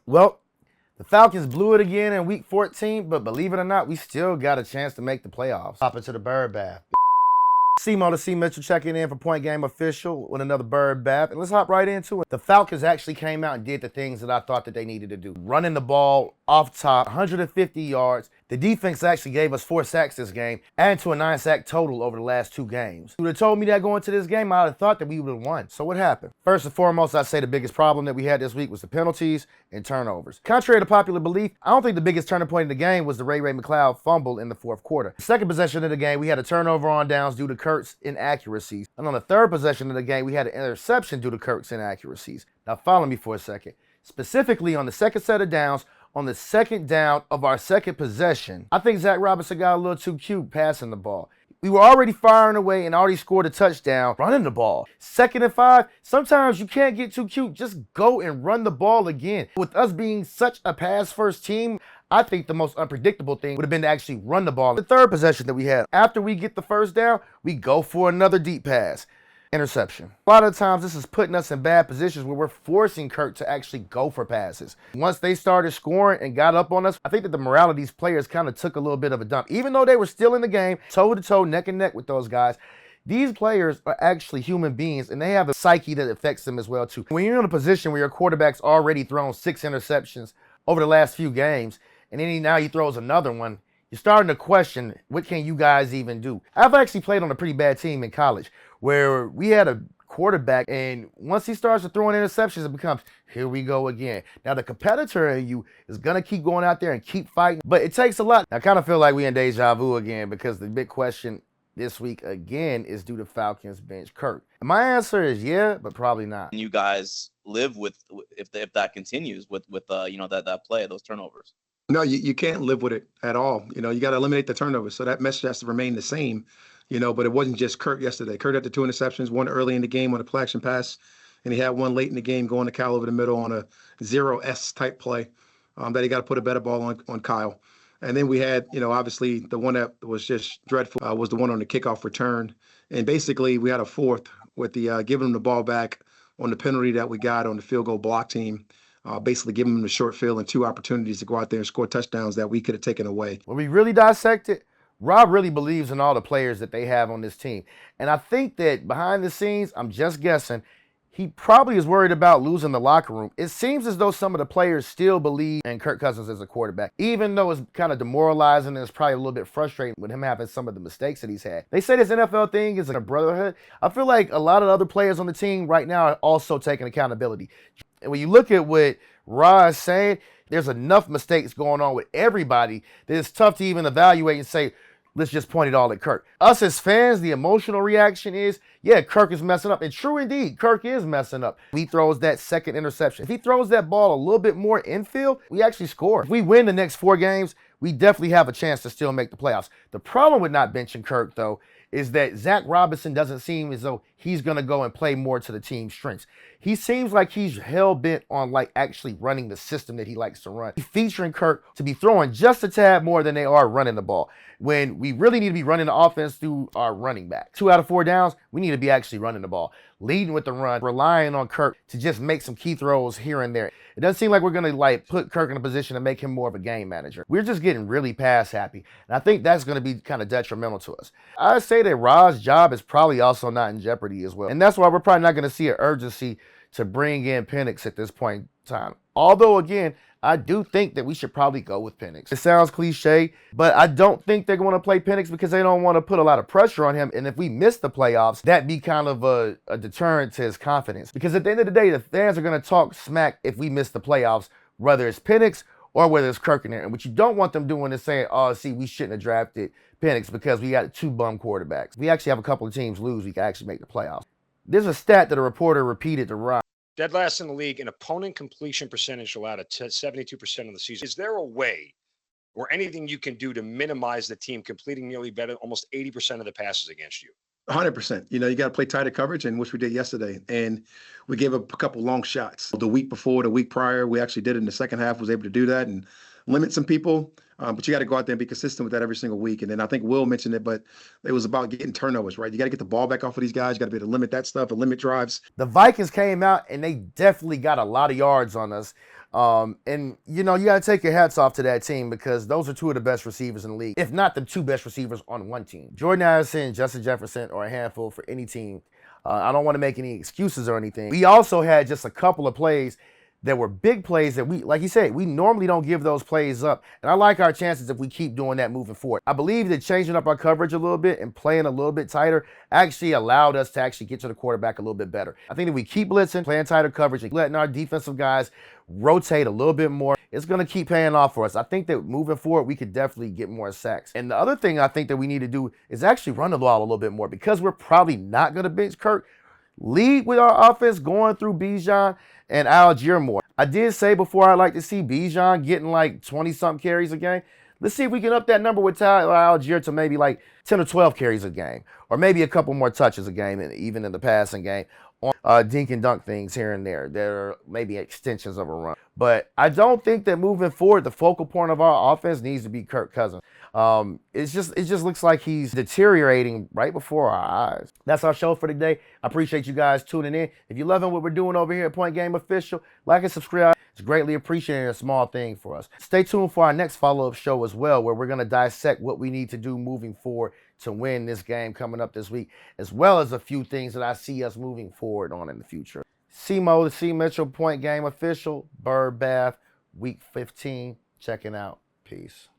Well, the Falcons blew it again in Week 14, but believe it or not, we still got a chance to make the playoffs. Hop into the bird bath. C-Mo to C. Mitchell checking in for Point Game Official with another bird bath. And let's hop right into it. The Falcons actually came out and did the things that I thought that they needed to do. Running the ball off top, 150 yards. The defense actually gave us 4 sacks this game, adding to a 9-sack total over the last 2 games. If you would have told me that going into this game, I would have thought that we would have won. So what happened? First and foremost, I'd say the biggest problem that we had this week was the penalties and turnovers. Contrary to popular belief, I don't think the biggest turning point in the game was the Ray McCloud fumble in the 4th quarter. The second possession of the game, we had a turnover on downs due to Kurt's inaccuracies. And on the third possession of the game, we had an interception due to Kurt's inaccuracies. Now follow me for a second. Specifically on the second set of downs, on the second down of our second possession, I think Zach Robinson got a little too cute passing the ball. We were already firing away and already scored a touchdown running the ball. 2nd and 5, sometimes you can't get too cute. Just go and run the ball again. With us being such a pass-first team, I think the most unpredictable thing would have been to actually run the ball. The third possession that we had, after we get the first down, we go for another deep pass. Interception. A lot of times this is putting us in bad positions where we're forcing Kurt to actually go for passes. Once they started scoring and got up on us, I think that the morale of these players kind of took a little bit of a dump. Even though they were still in the game, toe-to-toe, neck and neck with those guys, these players are actually human beings, and they have a psyche that affects them as well, too. When you're in a position where your quarterback's already thrown 6 interceptions over the last few games, and then now he throws another one, you're starting to question, what can you guys even do? I've actually played on a pretty bad team in college where we had a quarterback, and once he starts to throw in interceptions, it becomes, here we go again. Now, the competitor in you is going to keep going out there and keep fighting, but it takes a lot. I kind of feel like we in deja vu again because the big question this week again is, do the Falcons bench Kirk? And my answer is yeah, but probably not. You guys live with, if that continues with that play, those turnovers. No, you can't live with it at all. You got to eliminate the turnovers. So that message has to remain the same, but it wasn't just Kurt yesterday. Kurt had the 2 interceptions, one early in the game on a play action pass, and he had one late in the game going to Kyle over the middle on a 0-S type play that he got to put a better ball on Kyle. And then we had, obviously the one that was just dreadful was the one on the kickoff return. And basically we had a fourth with the giving him the ball back on the penalty that we got on the field goal block team. Basically giving them the short field and 2 opportunities to go out there and score touchdowns that we could have taken away. When we really dissect it, Rob really believes in all the players that they have on this team. And I think that behind the scenes, I'm just guessing, he probably is worried about losing the locker room. It seems as though some of the players still believe in Kirk Cousins as a quarterback, even though it's kind of demoralizing and it's probably a little bit frustrating with him having some of the mistakes that he's had. They say this NFL thing is a brotherhood. I feel like a lot of other players on the team right now are also taking accountability. And when you look at what Ra is saying, there's enough mistakes going on with everybody that it's tough to even evaluate and say, let's just point it all at Kirk. Us as fans, the emotional reaction is, yeah, Kirk is messing up. And true indeed, Kirk is messing up. He throws that second interception. If he throws that ball a little bit more infield, we actually score. If we win the next 4 games, we definitely have a chance to still make the playoffs. The problem with not benching Kirk, though, is that Zach Robinson doesn't seem as though he's going to go and play more to the team's strengths. He seems like he's hell-bent on actually running the system that he likes to run. Featuring Kirk to be throwing just a tad more than they are running the ball, when we really need to be running the offense through our running back. 2 out of 4 downs, we need to be actually running the ball, leading with the run, relying on Kirk to just make some key throws here and there. It doesn't seem like we're going to put Kirk in a position to make him more of a game manager. We're just getting really pass happy, and I think that's going to be kind of detrimental to us. I say that Ra's job is probably also not in jeopardy as well, and that's why we're probably not going to see an urgency to bring in Penix at this point in time. Although, again, I do think that we should probably go with Penix. It sounds cliche, but I don't think they're going to play Penix because they don't want to put a lot of pressure on him. And if we miss the playoffs, that'd be kind of a deterrent to his confidence. Because at the end of the day, the fans are going to talk smack if we miss the playoffs, whether it's Penix or whether it's Kirk in there. And what you don't want them doing is saying, oh, see, we shouldn't have drafted Penix because we got 2 bum quarterbacks. We actually have a couple of teams lose, we can actually make the playoffs. There's a stat that a reporter repeated to Rob. Dead last in the league in opponent completion percentage allowed at 72% of the season. Is there a way or anything you can do to minimize the team completing nearly better, almost 80% of the passes against you? 100%. You got to play tighter coverage, and which we did yesterday. And we gave up a couple long shots. The week before, the week prior, we actually did it in the second half, was able to do that. And limit some people, but you got to go out there and be consistent with that every single week. And then I think Will mentioned it, but it was about getting turnovers, right? You got to get the ball back off of these guys. You got to be able to limit that stuff and limit drives. The Vikings came out and they definitely got a lot of yards on us. And, you know, you got to take your hats off to that team because those are two of the best receivers in the league, if not the two best receivers on one team. Jordan Addison, Justin Jefferson are a handful for any team. I don't want to make any excuses or anything. We also had just a couple of plays that were big plays that we, like you said, we normally don't give those plays up. And I like our chances if we keep doing that moving forward. I believe that changing up our coverage a little bit and playing a little bit tighter actually allowed us to actually get to the quarterback a little bit better. I think that we keep blitzing, playing tighter coverage, and letting our defensive guys rotate a little bit more, it's going to keep paying off for us. I think that moving forward, we could definitely get more sacks. And the other thing I think that we need to do is actually run the ball a little bit more because we're probably not going to bench Kirk. Lead with our offense going through Bijan and Algier more. I did say before I'd like to see Bijan getting like 20-something carries a game. Let's see if we can up that number with Tyler Algier to maybe like 10 or 12 carries a game, or maybe a couple more touches a game, and even in the passing game on dink and dunk things here and there. There are maybe extensions of a run. But I don't think that moving forward, the focal point of our offense needs to be Kirk Cousins. It just looks like he's deteriorating right before our eyes. That's our show for today. I appreciate you guys tuning in. If you're loving what we're doing over here at Point Game Official, like and subscribe. It's greatly appreciated, a small thing for us. Stay tuned for our next follow-up show as well, where we're going to dissect what we need to do moving forward to win this game coming up this week, as well as a few things that I see us moving forward on in the future. C-Mo, the C. Mitchell, Point Game Official, Bird Bath, Week 15, checking out. Peace.